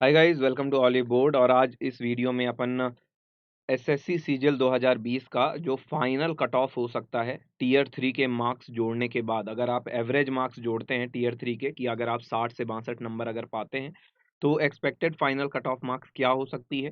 Hi guys, welcome to Oliveboard. और आज इस वीडियो में अपन एसएससी सीजीएल 2020 का जो फाइनल कट ऑफ हो सकता है टीयर 3 के मार्क्स जोड़ने के बाद, अगर आप एवरेज मार्क्स जोड़ते हैं टीयर 3 के, कि अगर आप 60 से 62 नंबर अगर पाते हैं तो expected final cut off marks क्या हो सकती है।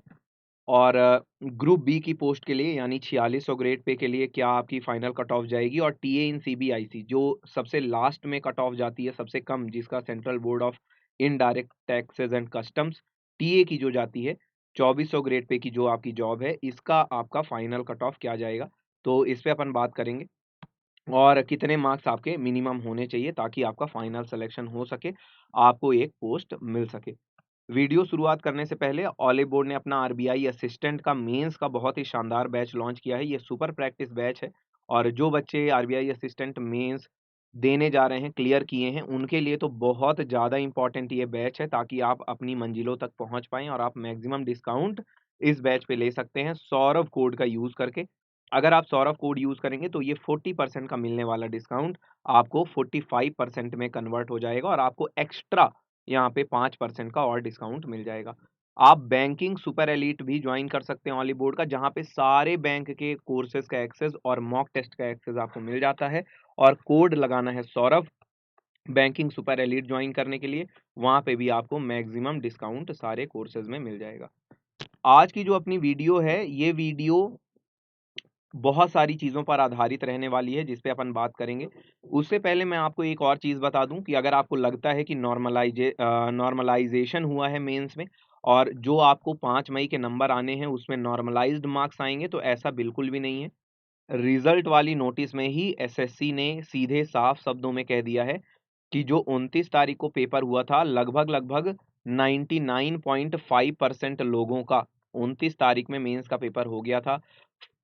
और ग्रुप बी की पोस्ट के लिए यानी 4600 ग्रेड पे के लिए क्या आपकी फाइनल कट ऑफ जाएगी। और टीए इन सीबीआईसी जो सबसे लास्ट में कट ऑफ जाती है, सबसे कम, जिसका central board of indirect taxes and customs, TA की जो जाती है 2400 ग्रेड पे की जो आपकी जॉब है, इसका आपका फाइनल कट ऑफ क्या जाएगा। तो इस पे अपन बात करेंगे और कितने मार्क्स आपके मिनिमम होने चाहिए ताकि आपका फाइनल सिलेक्शन हो सके, आपको एक पोस्ट मिल सके। वीडियो शुरुआत करने से पहले ऑलिव बोर्ड ने अपना आरबीआई असिस्टेंट का मेंस का बहुत ही शानदार बैच लॉन्च किया है। ये सुपर प्रैक्टिस बैच है और जो बच्चे आरबीआई असिस्टेंट मेंस देने जा रहे हैं, क्लियर किए हैं, उनके लिए तो बहुत ज़्यादा इंपॉर्टेंट ये बैच है ताकि आप अपनी मंजिलों तक पहुंच पाएं और आप मैक्सिमम डिस्काउंट इस बैच पे ले सकते हैं सौरभ कोड का यूज़ करके। अगर आप सौरभ कोड यूज़ करेंगे तो ये 40% का मिलने वाला डिस्काउंट आपको 45% में कन्वर्ट हो जाएगा और आपको एक्स्ट्रा यहाँ पे 5% का और डिस्काउंट मिल जाएगा। आप बैंकिंग सुपर एलीट भी ज्वाइन कर सकते हैं ऑली बोर्ड का, जहाँ पे सारे बैंक के कोर्सेज का एक्सेस और मॉक टेस्ट का एक्सेस आपको मिल जाता है। और कोड लगाना है Saurabh banking super elite join करने के लिए, वहाँ पे भी आपको मैक्सिमम डिस्काउंट सारे कोर्सेज में मिल जाएगा। आज की जो अपनी वीडियो है, ये वीडियो बहुत सारी चीज़ों पर आधारित रहने वाली है जिस पे अपन बात करेंगे। उससे पहले मैं आपको एक और चीज़ बता दूं कि अगर आपको लगता है कि नॉर्मलाइजेशन हुआ है मेंस में और जो आपको 5 मई के नंबर आने हैं उसमें नॉर्मलाइज्ड मार्क्स आएंगे, तो ऐसा बिल्कुल भी नहीं है। रिजल्ट वाली नोटिस में ही एसएससी ने सीधे साफ शब्दों में कह दिया है कि जो 29 तारीख को पेपर हुआ था, लगभग लगभग 99.5% लोगों का 29 तारीख में मेंस का पेपर हो गया था।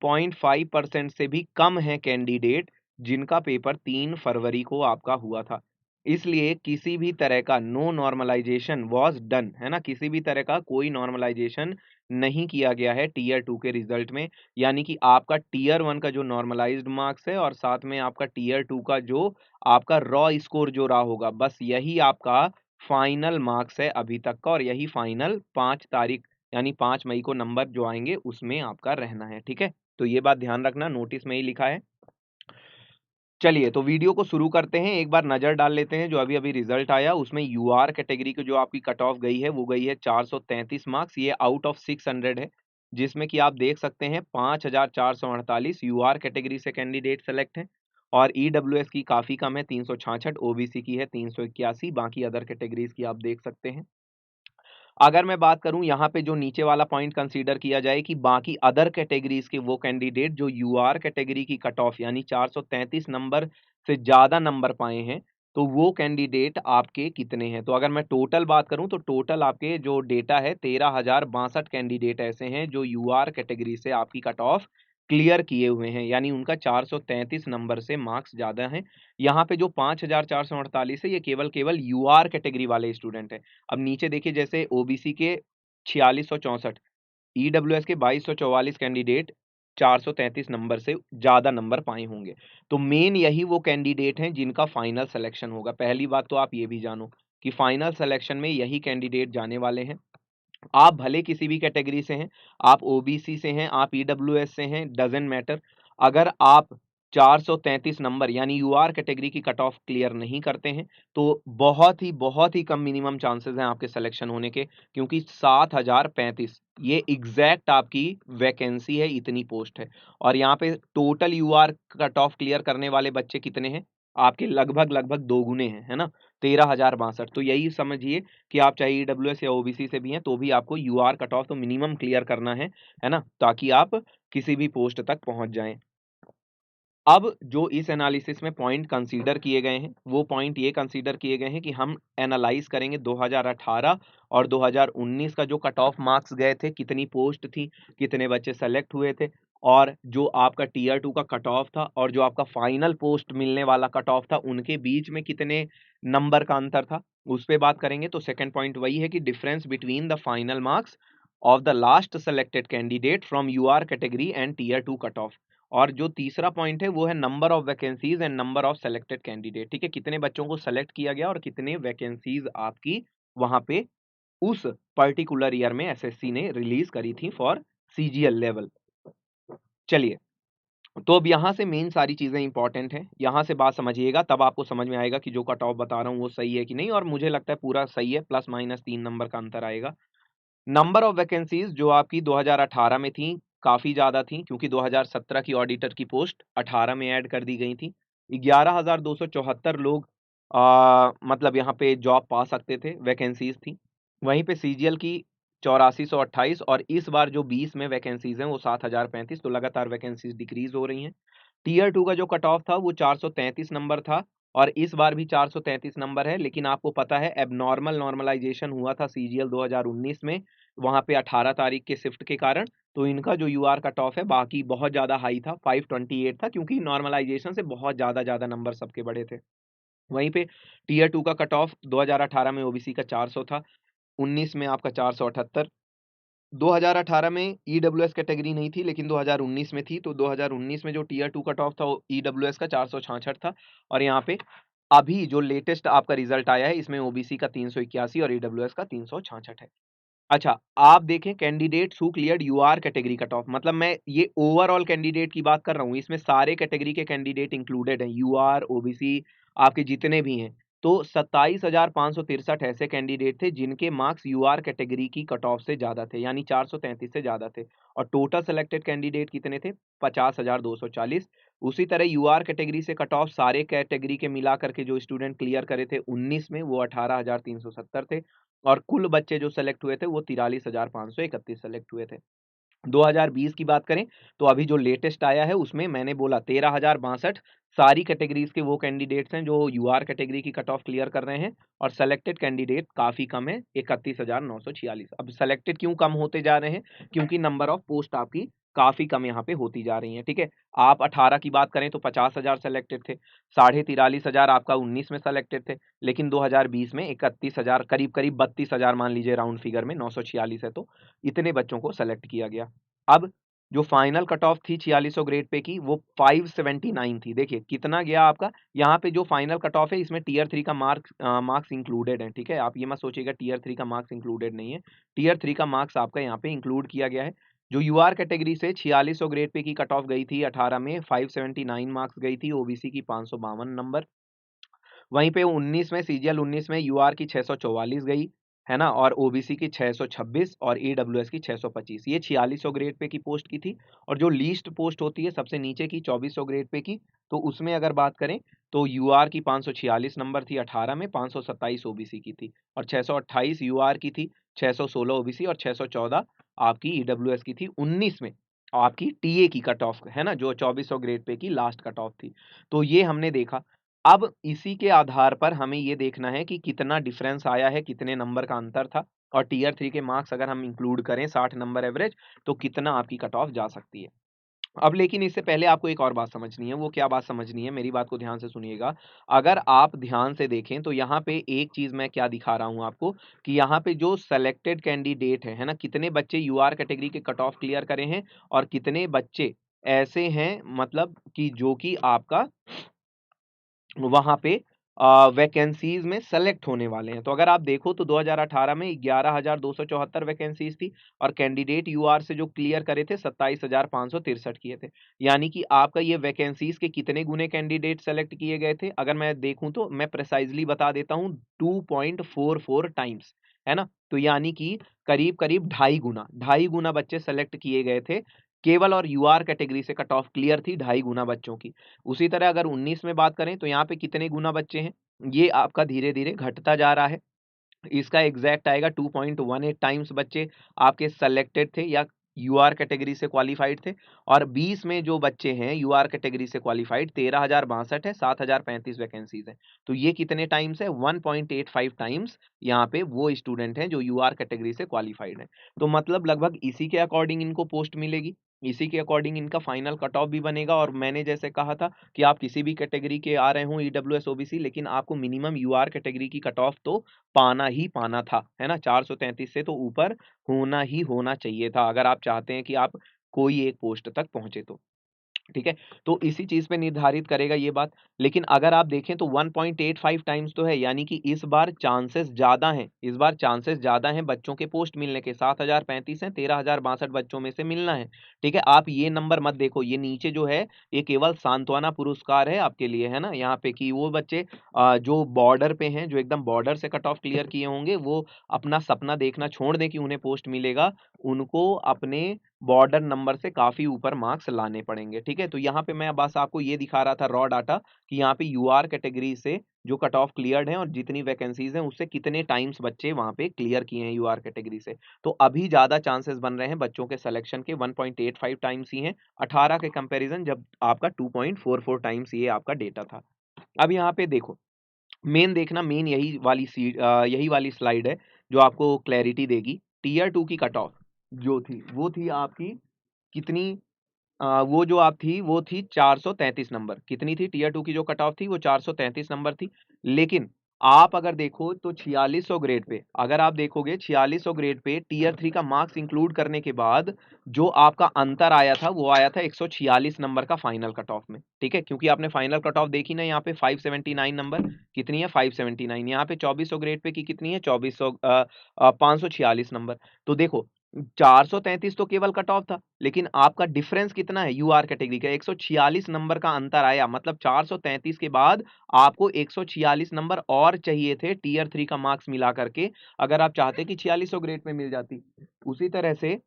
0.5% से भी कम है कैंडिडेट जिनका पेपर 3 फरवरी को आपका हुआ था। इसलिए किसी भी तरह का नो नॉर्मलाइजेशन वाज डन, है ना, किसी भी तरह का कोई नॉर्मलाइजेशन नहीं किया गया है टीयर 2 के रिजल्ट में। यानी कि आपका टीयर 1 का जो नॉर्मलाइज्ड मार्क्स है और साथ में आपका टीयर 2 का जो आपका रॉ स्कोर जो रहा होगा, बस यही आपका फाइनल मार्क्स है अभी तक का। और यही फाइनल 5 तारीख यानी 5 मई को नंबर जो आएंगे उसमें आपका रहना है। ठीक है, तो ये बात ध्यान रखना, नोटिस में ही लिखा है। चलिए तो वीडियो को शुरू करते हैं। एक बार नजर डाल लेते हैं जो अभी अभी रिजल्ट आया, उसमें यूआर कैटेगरी की जो आपकी कट ऑफ गई है वो गई है 433 मार्क्स। ये आउट ऑफ 600 है, जिसमें कि आप देख सकते हैं 5448 यूआर कैटेगरी से कैंडिडेट सेलेक्ट हैं। और ईडब्ल्यूएस की काफी कम है, 366, ओबीसी की है 381, बाकी अदर कैटेगरीज की आप देख सकते हैं। अगर मैं बात करूं यहाँ पे जो नीचे वाला पॉइंट कंसीडर किया जाए कि बाकी अदर कैटेगरीज के वो कैंडिडेट जो यूआर कैटेगरी की कट ऑफ यानी 433 नंबर से ज्यादा नंबर पाए हैं, तो वो कैंडिडेट आपके कितने हैं। तो अगर मैं टोटल बात करूं तो टोटल आपके जो डेटा है 13,062 कैंडिडेट ऐसे हैं जो यूआर कैटेगरी से आपकी कट ऑफ क्लियर किए हुए हैं, यानी उनका 433 नंबर से मार्क्स ज्यादा हैं। यहाँ पे जो 5,448 है ये केवल केवल यूआर कैटेगरी वाले स्टूडेंट है। अब नीचे देखिए, जैसे ओबीसी के 4664, ईडब्ल्यूएस के 2244 कैंडिडेट 433 नंबर से ज्यादा नंबर पाए होंगे। तो मेन यही वो कैंडिडेट हैं जिनका फाइनल सिलेक्शन होगा। पहली बात तो आप ये भी जानो कि फाइनल सिलेक्शन में यही कैंडिडेट जाने वाले हैं। आप भले किसी भी कैटेगरी से हैं, आप ओबीसी से हैं, आप ईडब्ल्यूएस से हैं, डजेंट मैटर। अगर आप 433 नंबर यानी यूआर कैटेगरी की कट ऑफ क्लियर नहीं करते हैं तो बहुत ही कम मिनिमम चांसेस हैं आपके सिलेक्शन होने के, क्योंकि 7035 ये एग्जैक्ट आपकी वैकेंसी है, इतनी पोस्ट है। और यहाँ पे total UR cut off clear करने वाले बच्चे कितने हैं, आपके लगभग लगभग दो गुने हैं, है ना, 13,062। तो यही समझिए कि आप चाहे ईडब्ल्यूएस या ओबीसी से भी हैं तो भी आपको यूआर कट ऑफ तो मिनिमम क्लियर करना है ना, ताकि आप किसी भी पोस्ट तक पहुंच जाएं। अब जो इस एनालिसिस में पॉइंट कंसीडर किए गए हैं वो पॉइंट ये कंसीडर किए गए हैं कि हम एनालाइज करेंगे 2018 और 2019 का जो कट ऑफ मार्क्स गए थे, कितनी पोस्ट थी, कितने बच्चे सेलेक्ट हुए थे, और जो आपका टीयर 2 का कट ऑफ था और जो आपका फाइनल पोस्ट मिलने वाला कट ऑफ था, उनके बीच में कितने नंबर का अंतर था, उस पर बात करेंगे। तो सेकेंड पॉइंट वही है कि difference between the final marks of the last selected candidate from UR category and tier 2 cut off. और जो तीसरा पॉइंट है वो है number of vacancies and number of selected candidate. ठीक है, कितने बच्चों को सेलेक्ट किया गया और कितने वैकेंसीज आपकी वहां पे उस पर्टिकुलर ईयर में एसएससी ने रिलीज करी थी फॉर सीजीएल लेवल। चलिए, तो अब यहाँ से मेन सारी चीजें इंपॉर्टेंट हैं, यहाँ से बात समझिएगा, तब आपको समझ में आएगा कि जो कट ऑफ बता रहा हूँ वो सही है कि नहीं, और मुझे लगता है पूरा सही है, प्लस माइनस 3 नंबर का अंतर आएगा। नंबर ऑफ वैकेंसीज जो आपकी 2018 में थी काफी ज्यादा थी, क्योंकि 2017 की ऑडिटर की पोस्ट 18 में ऐड कर दी गई थी। 11,274 लोग मतलब यहाँ पे जॉब पा सकते थे, वैकेंसीज थी। वहीं पे सीजीएल की 8428, और इस बार जो 20 में वैकेंसीज हैं वो 7,035, तो लगातार वैकेंसीज डिक्रीज हो रही हैं। टीयर 2 का जो कट ऑफ था वो 433 नंबर था, और इस बार भी 433 नंबर है, लेकिन आपको पता है एबनॉर्मल नॉर्मलाइजेशन हुआ था सीजीएल 2019 में, वहां पे 18 तारीख के शिफ्ट के कारण, तो इनका जो यूआर कट ऑफ है बाकी बहुत ज्यादा हाई था, 528 था, क्योंकि नॉर्मलाइजेशन से बहुत ज्यादा ज्यादा नंबर सबके बड़े थे। वहीं पे टीयर 2 का कट ऑफ 2018 में ओबीसी का 400 था, 19 में आपका 478। 2018 में ईडब्ल्यूएस कैटेगरी नहीं थी, लेकिन 2019 में थी, तो 2019 में जो टीयर 2 कट ऑफ था वो ईडब्ल्यूएस का 466 था, और यहाँ पे अभी जो लेटेस्ट आपका रिजल्ट आया है इसमें ओबीसी का 381 और ईडब्ल्यूएस का 366 है। अच्छा, आप देखें candidates who cleared UR category cut off, मतलब मैं ये ओवरऑल कैंडिडेट की बात कर रहा हूँ, इसमें सारे कैटेगरी के कैंडिडेट इंक्लूडेड हैं, यूआर, ओबीसी, आपके जितने भी हैं। तो 27,563 ऐसे कैंडिडेट थे जिनके मार्क्स यूआर कैटेगरी की कट ऑफ से ज्यादा थे, यानी 433 से ज्यादा थे। और टोटल सेलेक्टेड कैंडिडेट कितने थे? 50,240। उसी तरह यूआर कैटेगरी से कट ऑफ सारे कैटेगरी के मिला करके जो स्टूडेंट क्लियर करे थे 19 में, वो 18,370 थे, और कुल बच्चे जो सेलेक्ट हुए थे वो 43,531 सेलेक्ट हुए थे। 2020 की बात करें तो अभी जो लेटेस्ट आया है उसमें मैंने बोला 13,062 सारी कैटेगरीज के वो कैंडिडेट्स हैं जो यूआर कैटेगरी की कट ऑफ क्लियर कर रहे हैं, और सेलेक्टेड कैंडिडेट काफी कम है, 31,946। अब सेलेक्टेड क्यों कम होते जा रहे हैं? क्योंकि नंबर ऑफ पोस्ट आपकी काफी कम यहाँ पे होती जा रही है, ठीक है। आप 18 की बात करें तो 50,000 सेलेक्टेड थे, 43,500 आपका 19 में सेलेक्टेड थे, लेकिन 2020 में 31,000, करीब करीब 32,000 मान लीजिए राउंड फिगर में, 946 है, तो इतने बच्चों को सेलेक्ट किया गया। अब जो फाइनल कट ऑफ थी 4600 ग्रेड पे की वो 579 थी। देखिए कितना गया आपका, यहाँ पे जो फाइनल कट ऑफ है इसमें टीयर 3 का मार्क्स इंक्लूडेड है, ठीक है। आप ये मत सोचिएगा टीयर 3 का मार्क्स इंक्लूडेड नहीं है, टीयर 3 का मार्क्स आपका यहाँ पे इंक्लूड किया गया है। जो यूआर कैटेगरी से 4600 ग्रेड पे की कट ऑफ गई थी 18 में, 579 मार्क्स गई थी, ओबीसी की 552 नंबर। वहीं पे 19 में सीजीएल 19 में यूआर की 644 गई, है ना, और ओबीसी की 626 और ईडब्ल्यूएस की 625। ये 4600 ग्रेड पे की पोस्ट की थी। और जो लीस्ट पोस्ट होती है सबसे नीचे की 2400 ग्रेड पे की, तो उसमें अगर बात करें तो यूआर की 546 नंबर थी 18 में, 527 ओबीसी की थी, और 628 यूआर की थी, 616 ओबीसी, और 614 आपकी ईडब्ल्यूएस की थी 19 में। आपकी टीए की कट ऑफ है ना, जो 2400 ग्रेड पे की लास्ट कट ऑफ थी। तो ये हमने देखा। अब इसी के आधार पर हमें ये देखना है कि कितना डिफरेंस आया है, कितने नंबर का अंतर था, और टीयर 3 के मार्क्स अगर हम इंक्लूड करें 60 नंबर एवरेज, तो कितना आपकी कट ऑफ जा सकती है। अब लेकिन इससे पहले आपको एक और बात समझनी है, वो क्या बात समझनी है, मेरी बात को ध्यान से सुनिएगा। अगर आप ध्यान से देखें तो यहाँ पे एक चीज मैं क्या दिखा रहा हूँ आपको, कि यहाँ पे जो सेलेक्टेड कैंडिडेट है ना, कितने बच्चे यूआर कैटेगरी के कट ऑफ क्लियर करे हैं, और कितने बच्चे ऐसे हैं मतलब कि जो कि आपका वहां पे वैकेंसीज में सेलेक्ट होने वाले हैं। तो अगर आप देखो तो 2018 में 11,274 वैकेंसीज थी, और कैंडिडेट यूआर से जो क्लियर करे थे 27,563 किए थे। यानी कि आपका ये वैकेंसीज के कितने गुने कैंडिडेट सेलेक्ट किए गए थे, अगर मैं देखूं तो मैं प्रिसाइजली बता देता हूं, 2.44 टाइम्स, है ना। तो यानी कि करीब करीब 2.5 गुना बच्चे सेलेक्ट किए गए थे, केवल और यूआर कैटेगरी से कट ऑफ क्लियर थी 2.5 गुना बच्चों की। उसी तरह अगर 19 में बात करें तो यहाँ पे कितने गुना बच्चे हैं, ये आपका धीरे धीरे घटता जा रहा है। इसका एग्जैक्ट आएगा 2.18 टाइम्स बच्चे आपके सेलेक्टेड थे या यूआर कैटेगरी से क्वालिफाइड थे। और 20 में जो बच्चे हैं यूआर कैटेगरी से क्वालिफाइड 13,062 है, 7,035 वैकेंसीज है। तो ये कितने टाइम्स है? 1.85 टाइम्स यहाँ पे वो स्टूडेंट हैं जो यूआर कैटेगरी से क्वालिफाइड है। तो मतलब लगभग इसी के अकॉर्डिंग इनको पोस्ट मिलेगी, इसी के अकॉर्डिंग इनका फाइनल कट ऑफ भी बनेगा। और मैंने जैसे कहा था कि आप किसी भी कैटेगरी के आ रहे हो ईडब्ल्यूएस ओबीसी, लेकिन आपको मिनिमम यूआर कैटेगरी की कट ऑफ तो पाना ही पाना था, है ना। 433 से तो ऊपर होना ही होना चाहिए था, अगर आप चाहते हैं कि आप कोई एक पोस्ट तक पहुंचे तो। ठीक है? तो इसी चीज़ पे निर्धारित करेगा ये बात। लेकिन अगर आप देखें तो 1.85 टाइम्स तो है, यानी कि इस बार चांसेस ज़्यादा हैं। इस बार चांसेस ज़्यादा हैं बच्चों के पोस्ट मिलने के। 7,035 हैं, 13,062 बच्चों में से मिलना है। ठीक है? आप ये नंबर मत देखो, ये नीचे जो है ये केवल सांत्वना पुरस्कार है आपके लिए, है ना? यहाँ पे कि वो बच्चे जो बॉर्डर पे हैं, जो एकदम बॉर्डर से कट ऑफ क्लियर किए होंगे, वो अपना सपना देखना छोड़ दें कि उन्हें पोस्ट मिलेगा। उनको अपने बॉर्डर नंबर से काफ़ी ऊपर मार्क्स लाने पड़ेंगे, ठीक है? तो यहाँ पे मैं बस आपको ये दिखा रहा था रॉ डाटा कि यहाँ पे यूआर कैटेगरी से जो कट ऑफ क्लियर्ड हैं और जितनी वैकेंसीज़ हैं, उससे कितने टाइम्स बच्चे वहाँ पे क्लियर किए हैं यूआर कैटेगरी से। तो अभी ज़्यादा चांसेस बन रहे हैं बच्चों के सिलेक्शन के 1.85 टाइम्स ही हैं, 18 के कंपैरिज़न जब आपका 2.44 टाइम्स ये आपका डेटा था। अब यहाँ पे देखो, मेन यही वाली स्लाइड है जो आपको क्लैरिटी देगी। टियर 2 की कट ऑफ जो थी, वो थी आपकी कितनी वो जो आप थी वो थी 433 नंबर। कितनी थी टियर 2 की जो कट ऑफ थी वो 433 नंबर थी। लेकिन आप अगर देखो तो 4600 ग्रेड पे, अगर आप देखोगे 4600 ग्रेड पे टियर 3 का मार्क्स इंक्लूड करने के बाद जो आपका अंतर आया था वो आया था 146 नंबर का फाइनल कट ऑफ में। ठीक है? क्योंकि आपने फाइनल कट ऑफ देखी ना, यहाँ पे 579 नंबर कितनी है 579, यहाँ पे 2400 ग्रेड पे की कितनी है 546 नंबर। तो देखो 433 तो केवल कट ऑफ था, लेकिन आपका डिफरेंस कितना है यूआर कैटेगरी का 146 नंबर का अंतर आया। मतलब 433 के बाद आपको 146 नंबर और चाहिए थे टियर 3 का मार्क्स मिला करके, अगर आप चाहते कि 4600 ग्रेड पे मिल जाती। उसी तरह से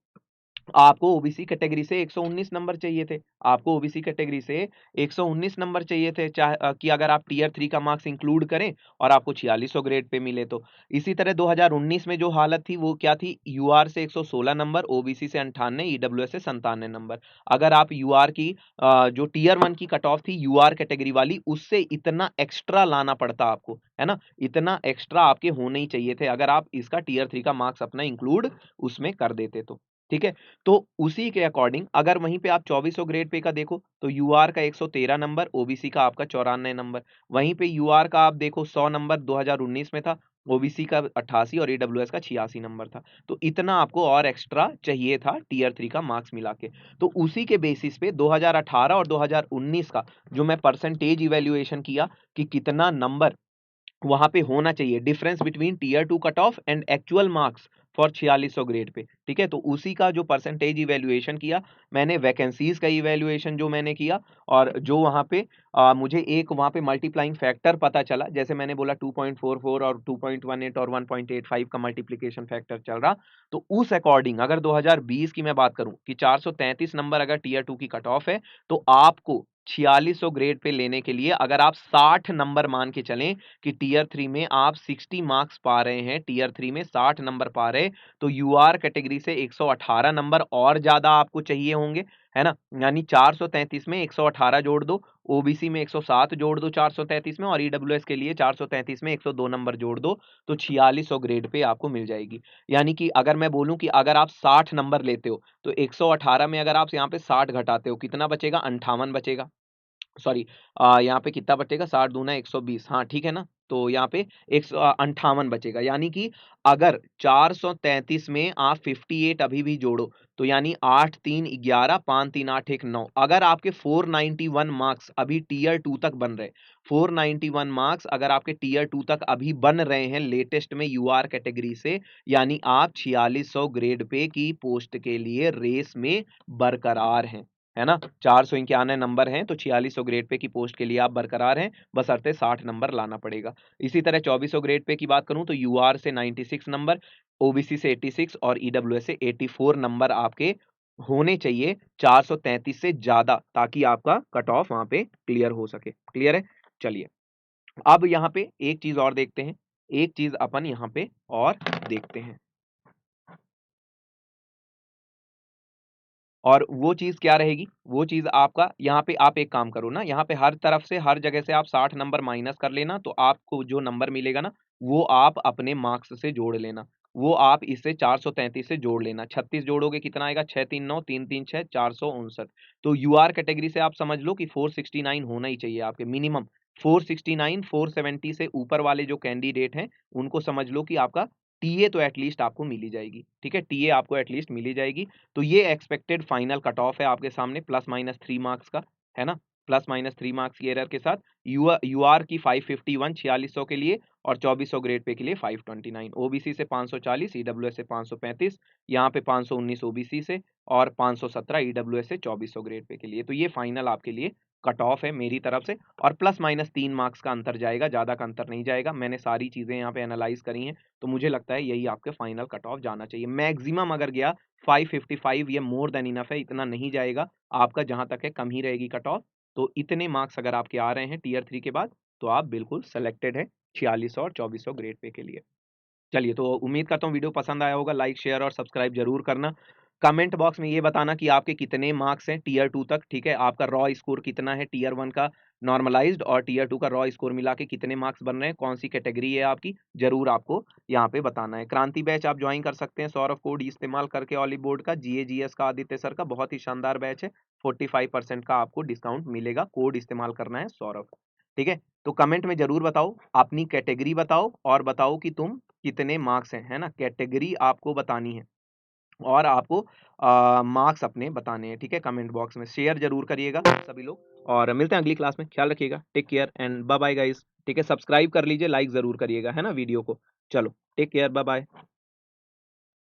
आपको ओबीसी कैटेगरी से 119 नंबर चाहिए थे। आपको ओबीसी कैटेगरी से 119 नंबर चाहिए थे, कि अगर आप टियर 3 का मार्क्स इंक्लूड करें और आपको 4600 ग्रेड पे मिले तो। इसी तरह 2019 में जो हालत थी वो क्या थी, यूआर से 116 नंबर, ओबीसी से 98, ईडब्ल्यूएस से 97 नंबर। अगर आप यूआर की जो टियर 1 की कट ऑफ थी यूआर कैटेगरी वाली, उससे इतना एक्स्ट्रा लाना पड़ता आपको, है ना? इतना एक्स्ट्रा आपके होने ही चाहिए थे अगर आप इसका टियर 3 का मार्क्स अपना इंक्लूड उसमें कर देते तो। ठीक है? तो उसी के अकॉर्डिंग अगर वहीं पे आप 2400 ग्रेड पे का देखो तो यूआर का 113 नंबर, ओबीसी का आपका 94 नंबर। वहीं पे यूआर का आप देखो 100 नंबर 2019 में था, ओबीसी का 88 और ईडब्ल्यूएस का 86 नंबर था। तो इतना आपको और एक्स्ट्रा चाहिए था टियर 3 का मार्क्स मिला के। तो उसी के बेसिस पे 2018 और 2019 का जो मैं परसेंटेज इवैल्यूएशन किया कि कितना नंबर वहाँ पे होना चाहिए, difference between tier 2 cut off and actual marks for 4600 grade pay, ठीक है? तो उसी का जो परसेंटेज इवैल्यूएशन किया मैंने, वैकेंसीज का इवैल्यूएशन जो मैंने किया, और जो वहाँ पे मुझे एक वहाँ पे मल्टीप्लाइंग फैक्टर पता चला, जैसे मैंने बोला 2.44 और 2.18 और 1.85 का मल्टीप्लिकेशन फैक्टर चल रहा। तो उस अकॉर्डिंग अगर 2020 की मैं बात करूँ कि 433 नंबर अगर टियर 2 की कट ऑफ है, तो आपको 4600 ग्रेड पे लेने के लिए अगर आप 60 नंबर मान के चलें कि टियर 3 में आप 60 मार्क्स पा रहे हैं, टियर 3 में 60 नंबर पा रहे, तो यूआर कैटेगरी से 118 नंबर और ज़्यादा आपको चाहिए होंगे, है ना? यानी 433 में 118 जोड़ दो, ओबीसी में 107 जोड़ दो 433 में, और ईडब्ल्यूएस के लिए 433 में 102 नंबर जोड़ दो, तो 4600 ग्रेड पे आपको मिल जाएगी। यानी कि अगर मैं बोलूँ कि अगर आप 60 नंबर लेते हो, तो 118 में अगर आप यहाँ पे 60 घटाते हो, कितना बचेगा? 58 बचेगा। सॉरी, यहाँ पे कितना बचेगा 60 दूना 120, हाँ ठीक है ना? तो यहाँ पे 58 बचेगा, यानी कि अगर 433 में आप 58 अभी भी जोड़ो तो यानी 8 3 11 5 3 8 1 9, अगर आपके 491 मार्क्स अभी टियर 2 तक बन रहे, 491 मार्क्स अगर आपके टियर 2 तक अभी बन रहे हैं लेटेस्ट में यूआर कैटेगरी से, यानी आप 4600 ग्रेड पे की पोस्ट के लिए रेस में बरकरार हैं, है ना? 491 नंबर हैं, तो 4600 ग्रेड पे की पोस्ट के लिए आप बरकरार हैं, बशर्ते 60 नंबर लाना पड़ेगा। इसी तरह 2400 ग्रेड पे की बात करूँ तो यूआर से 96 नंबर, ओबीसी से 86 और ईडब्ल्यूएस से 84 नंबर आपके होने चाहिए 433 से ज़्यादा, ताकि आपका कट ऑफ वहाँ पे क्लियर हो सके। क्लियर है? चलिए, अब यहाँ पे एक चीज़ और देखते हैं, एक चीज़ अपन यहाँ पे और देखते हैं। और वो चीज़ क्या रहेगी? वो चीज़ आपका यहाँ पे आप एक काम करो ना, यहाँ पे हर तरफ से हर जगह से आप 60 नंबर माइनस कर लेना, तो आपको जो नंबर मिलेगा ना, वो आप अपने मार्क्स से जोड़ लेना। वो आप इससे 433 से जोड़ लेना। 36 जोड़ोगे कितना आएगा? 6 3 9 3 3 6 459। तो यूआर कैटेगरी से आप समझ लो कि 469 होना ही चाहिए आपके मिनिमम। 469 470 से ऊपर वाले जो कैंडिडेट हैं, उनको समझ लो कि आपका टीए तो एटलीस्ट आपको मिल ही जाएगी, ठीक है? टीए आपको एटलीस्ट मिल ही जाएगी। तो ये एक्सपेक्टेड फाइनल कट ऑफ है आपके सामने +-3 मार्क्स का, है ना? +-3 मार्क्स की एरर के साथ यूआर की 551 4600 के लिए और 2400 ग्रेड पे के लिए 529, ओबीसी से 540, ईडब्ल्यूएस से 535, यहाँ पे 519 ओबीसी से और 517 ईडब्ल्यूएस से 2400 ग्रेड पे के लिए। तो ये फाइनल आपके लिए कट ऑफ है मेरी तरफ से और +-3 मार्क्स का अंतर जाएगा, ज़्यादा का अंतर नहीं जाएगा। मैंने सारी चीज़ें यहाँ पे एनालाइज़ करी हैं, तो मुझे लगता है यही आपके फाइनल कट ऑफ जाना चाहिए। मैक्सिमम अगर गया 555 ये मोर देन इनफ है, इतना नहीं जाएगा। आपका जहाँ तक है कम ही रहेगी कट ऑफ। तो इतने मार्क्स अगर आपके आ रहे हैं टियर 3 के बाद, तो आप बिल्कुल सेलेक्टेड हैं 4600 और 2400 ग्रेड पे के लिए। चलिए, तो उम्मीद करता हूँ वीडियो पसंद आया होगा, लाइक, शेयर और सब्सक्राइब ज़रूर करना। कमेंट बॉक्स में ये बताना कि आपके कितने मार्क्स हैं टियर 2 तक, ठीक है? आपका रॉ स्कोर कितना है टियर 1 का नॉर्मलाइज़्ड और टियर 2 का रॉ स्कोर मिला के कितने मार्क्स बन रहे हैं, कौन-सी कैटेगरी है आपकी, ज़रूर आपको यहाँ पे बताना है। क्रांति बैच आप जॉइन कर सकते हैं सौरभ कोड इस्तेमाल करके ऑलिव बोर्ड का, जीए, जीएस का आदित्य सर का बहुत ही शानदार बैच है। 45% का आपको डिस्काउंट मिलेगा, कोड इस्तेमाल करना है सौरभ, ठीक है? तो कमेंट में ज़रूर बताओ, अपनी कैटेगरी बताओ और बताओ कि तुम कितने मार्क्स हैं, है ना? कैटेगरी आपको बतानी है और आपको मार्क्स अपने बताने हैं, ठीक है? कमेंट बॉक्स में शेयर ज़रूर करिएगा सभी लोग और मिलते हैं अगली क्लास में। ख्याल रखिएगा, take care and bye bye guys, ठीक है? सब्सक्राइब कर लीजिए, लाइक ज़रूर करिएगा, है ना वीडियो को। चलो, टेक केयर, बाय बाय।